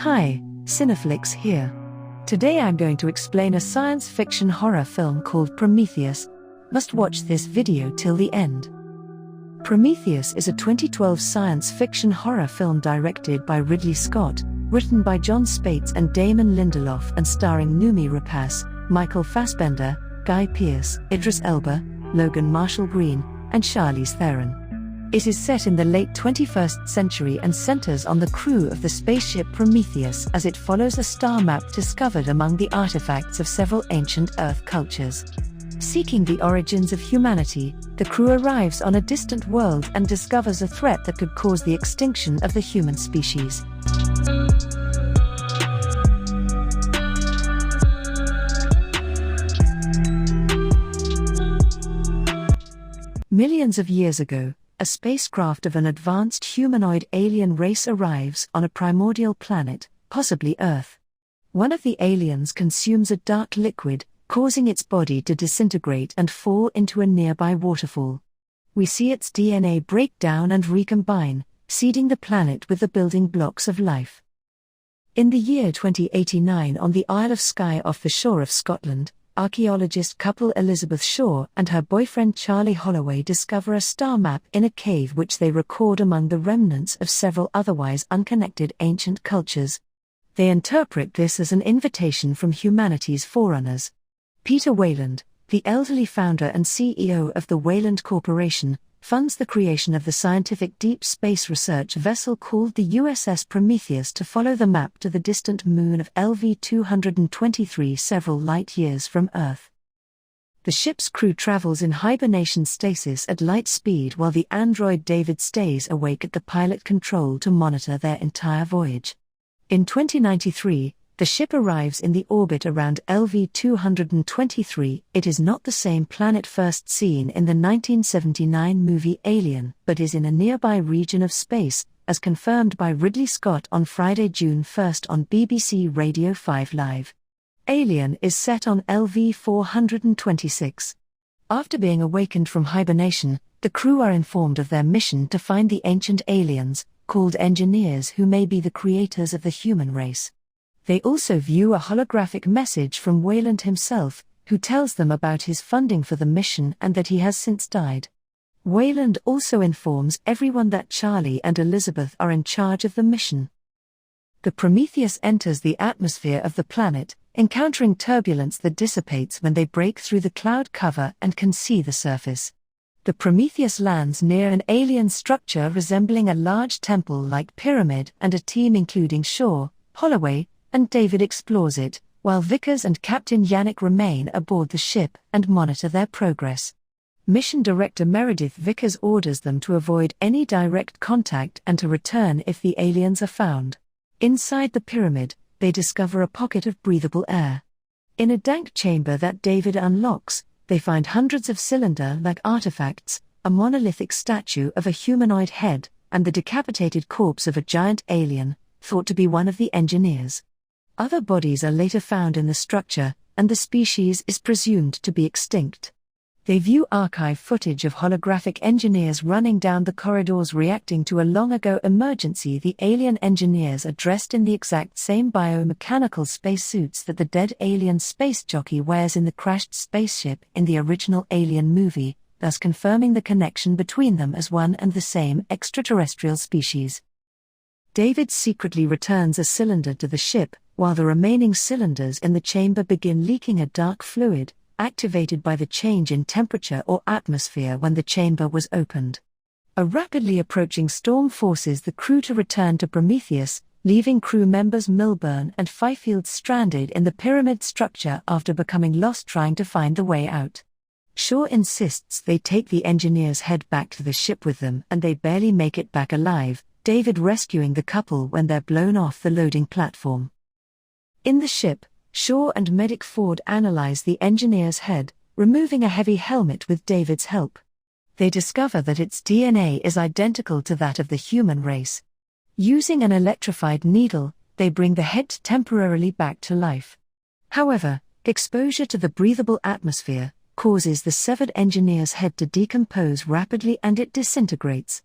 Hi, Cineflicks here. Today I'm going to explain a science fiction horror film called Prometheus. Must watch this video till the end. Prometheus is a 2012 science fiction horror film directed by Ridley Scott, written by John Spaihts and Damon Lindelof and starring Noomi Rapace, Michael Fassbender, Guy Pearce, Idris Elba, Logan Marshall Green, and Charlize Theron. It is set in the late 21st century and centers on the crew of the spaceship Prometheus as it follows a star map discovered among the artifacts of several ancient Earth cultures. Seeking the origins of humanity, the crew arrives on a distant world and discovers a threat that could cause the extinction of the human species. Millions of years ago, a spacecraft of an advanced humanoid alien race arrives on a primordial planet, possibly Earth. One of the aliens consumes a dark liquid, causing its body to disintegrate and fall into a nearby waterfall. We see its DNA break down and recombine, seeding the planet with the building blocks of life. In the year 2089, on the Isle of Skye off the shore of Scotland, archaeologist couple Elizabeth Shaw and her boyfriend Charlie Holloway discover a star map in a cave which they record among the remnants of several otherwise unconnected ancient cultures. They interpret this as an invitation from humanity's forerunners. Peter Weyland, the elderly founder and CEO of the Weyland Corporation, funds the creation of the scientific deep space research vessel called the USS Prometheus to follow the map to the distant moon of LV-223 several light years from Earth. The ship's crew travels in hibernation stasis at light speed while the android David stays awake at the pilot control to monitor their entire voyage. In 2093, the ship arrives in the orbit around LV-223. It is not the same planet first seen in the 1979 movie Alien, but is in a nearby region of space, as confirmed by Ridley Scott on Friday, June 1 on BBC Radio 5 Live. Alien is set on LV-426. After being awakened from hibernation, the crew are informed of their mission to find the ancient aliens, called engineers, who may be the creators of the human race. They also view a holographic message from Weyland himself, who tells them about his funding for the mission and that he has since died. Weyland also informs everyone that Charlie and Elizabeth are in charge of the mission. The Prometheus enters the atmosphere of the planet, encountering turbulence that dissipates when they break through the cloud cover and can see the surface. The Prometheus lands near an alien structure resembling a large temple-like pyramid, and a team including Shaw, Holloway, and David explores it, while Vickers and Captain Yannick remain aboard the ship and monitor their progress. Mission Director Meredith Vickers orders them to avoid any direct contact and to return if the aliens are found. Inside the pyramid, they discover a pocket of breathable air. In a dank chamber that David unlocks, they find hundreds of cylinder-like artifacts, a monolithic statue of a humanoid head, and the decapitated corpse of a giant alien, thought to be one of the engineers. Other bodies are later found in the structure, and the species is presumed to be extinct. They view archive footage of holographic engineers running down the corridors reacting to a long-ago emergency. The alien engineers are dressed in the exact same biomechanical spacesuits that the dead alien space jockey wears in the crashed spaceship in the original Alien movie, thus confirming the connection between them as one and the same extraterrestrial species. David secretly returns a cylinder to the ship, while the remaining cylinders in the chamber begin leaking a dark fluid, activated by the change in temperature or atmosphere when the chamber was opened. A rapidly approaching storm forces the crew to return to Prometheus, leaving crew members Milburn and Fifield stranded in the pyramid structure after becoming lost trying to find the way out. Shaw insists they take the engineers' head back to the ship with them, and they barely make it back alive, David rescuing the couple when they're blown off the loading platform. In the ship, Shaw and Medic Ford analyze the engineer's head, removing a heavy helmet with David's help. They discover that its DNA is identical to that of the human race. Using an electrified needle, they bring the head temporarily back to life. However, exposure to the breathable atmosphere causes the severed engineer's head to decompose rapidly and it disintegrates.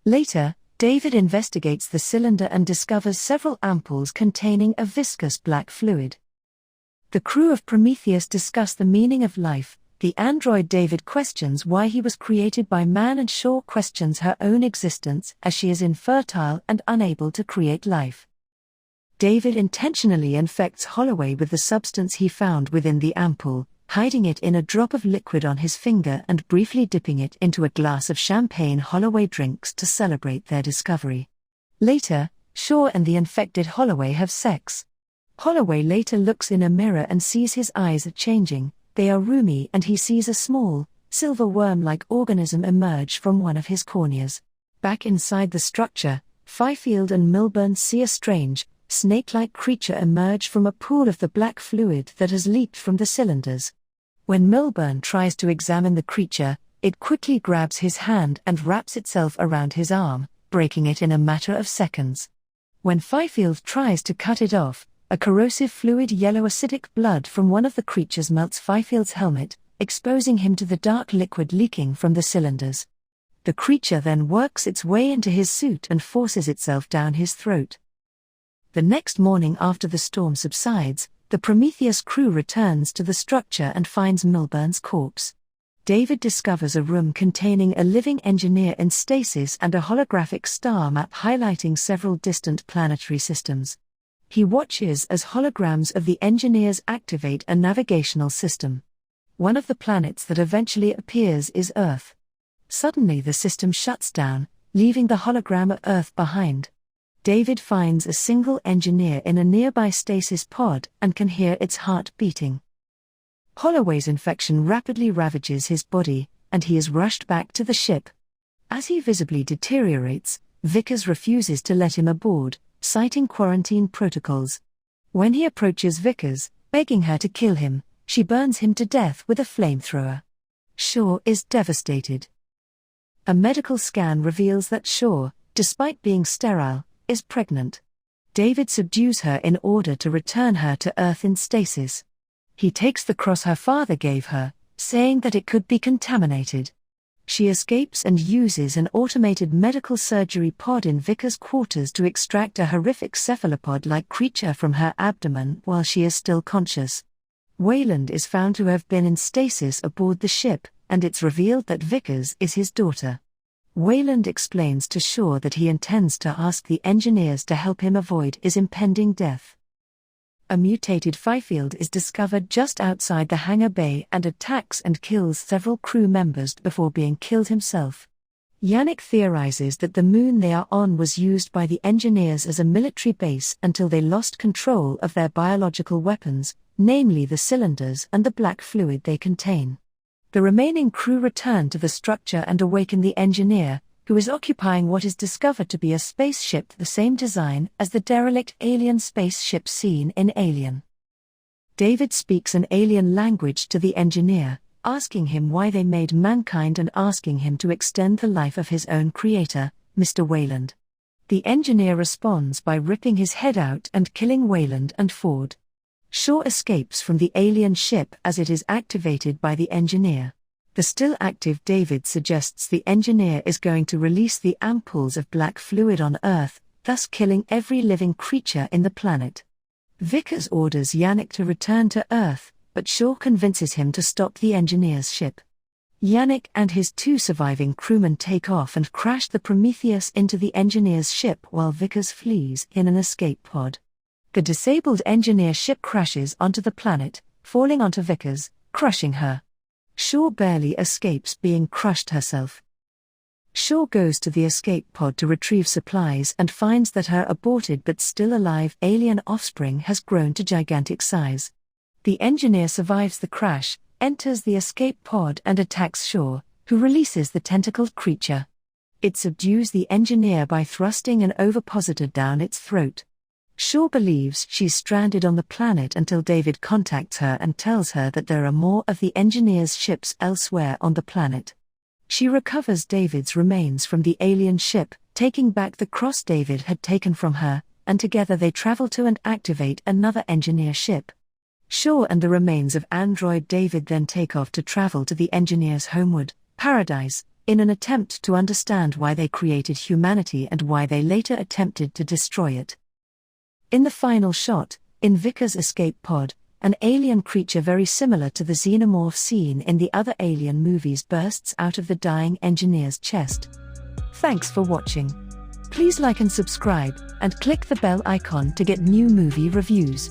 Later, David investigates the cylinder and discovers several ampoules containing a viscous black fluid. The crew of Prometheus discuss the meaning of life. The android David questions why he was created by man, and Shaw questions her own existence as she is infertile and unable to create life. David intentionally infects Holloway with the substance he found within the ampoule, hiding it in a drop of liquid on his finger and briefly dipping it into a glass of champagne Holloway drinks to celebrate their discovery. Later, Shaw and the infected Holloway have sex. Holloway later looks in a mirror and sees his eyes are changing. They are rheumy, and he sees a small, silver worm-like organism emerge from one of his corneas. Back inside the structure, Fifield and Milburn see a strange, snake-like creature emerge from a pool of the black fluid that has leaked from the cylinders. When Milburn tries to examine the creature, it quickly grabs his hand and wraps itself around his arm, breaking it in a matter of seconds. When Fifield tries to cut it off, a corrosive fluid yellow acidic blood from one of the creatures melts Fifield's helmet, exposing him to the dark liquid leaking from the cylinders. The creature then works its way into his suit and forces itself down his throat. The next morning after the storm subsides, the Prometheus crew returns to the structure and finds Milburn's corpse. David discovers a room containing a living engineer in stasis and a holographic star map highlighting several distant planetary systems. He watches as holograms of the engineers activate a navigational system. One of the planets that eventually appears is Earth. Suddenly the system shuts down, leaving the hologram of Earth behind. David finds a single engineer in a nearby stasis pod and can hear its heart beating. Holloway's infection rapidly ravages his body, and he is rushed back to the ship. As he visibly deteriorates, Vickers refuses to let him aboard, citing quarantine protocols. When he approaches Vickers, begging her to kill him, she burns him to death with a flamethrower. Shaw is devastated. A medical scan reveals that Shaw, despite being sterile, is pregnant. David subdues her in order to return her to Earth in stasis. He takes the cross her father gave her, saying that it could be contaminated. She escapes and uses an automated medical surgery pod in Vickers' quarters to extract a horrific cephalopod-like creature from her abdomen while she is still conscious. Wayland is found to have been in stasis aboard the ship, and it's revealed that Vickers is his daughter. Wayland explains to Shaw that he intends to ask the engineers to help him avoid his impending death. A mutated Fifield is discovered just outside the hangar bay and attacks and kills several crew members before being killed himself. Yannick theorizes that the moon they are on was used by the engineers as a military base until they lost control of their biological weapons, namely the cylinders and the black fluid they contain. The remaining crew return to the structure and awaken the engineer, who is occupying what is discovered to be a spaceship the same design as the derelict alien spaceship seen in Alien. David speaks an alien language to the engineer, asking him why they made mankind and asking him to extend the life of his own creator, Mr. Wayland. The engineer responds by ripping his head out and killing Wayland and Ford. Shaw escapes from the alien ship as it is activated by the engineer. The still active David suggests the engineer is going to release the ampoules of black fluid on Earth, thus killing every living creature in the planet. Vickers orders Yannick to return to Earth, but Shaw convinces him to stop the engineer's ship. Yannick and his two surviving crewmen take off and crash the Prometheus into the engineer's ship while Vickers flees in an escape pod. The disabled engineer ship crashes onto the planet, falling onto Vickers, crushing her. Shaw barely escapes being crushed herself. Shaw goes to the escape pod to retrieve supplies and finds that her aborted but still alive alien offspring has grown to gigantic size. The engineer survives the crash, enters the escape pod and attacks Shaw, who releases the tentacled creature. It subdues the engineer by thrusting an ovipositor down its throat. Shaw believes she's stranded on the planet until David contacts her and tells her that there are more of the engineer's ships elsewhere on the planet. She recovers David's remains from the alien ship, taking back the cross David had taken from her, and together they travel to and activate another engineer ship. Shaw and the remains of android David then take off to travel to the engineer's homeworld, Paradise, in an attempt to understand why they created humanity and why they later attempted to destroy it. In the final shot, in Vickers' escape pod, an alien creature very similar to the xenomorph seen in the other Alien movies bursts out of the dying engineer's chest. Thanks for watching. Please like and subscribe, and click the bell icon to get new movie reviews.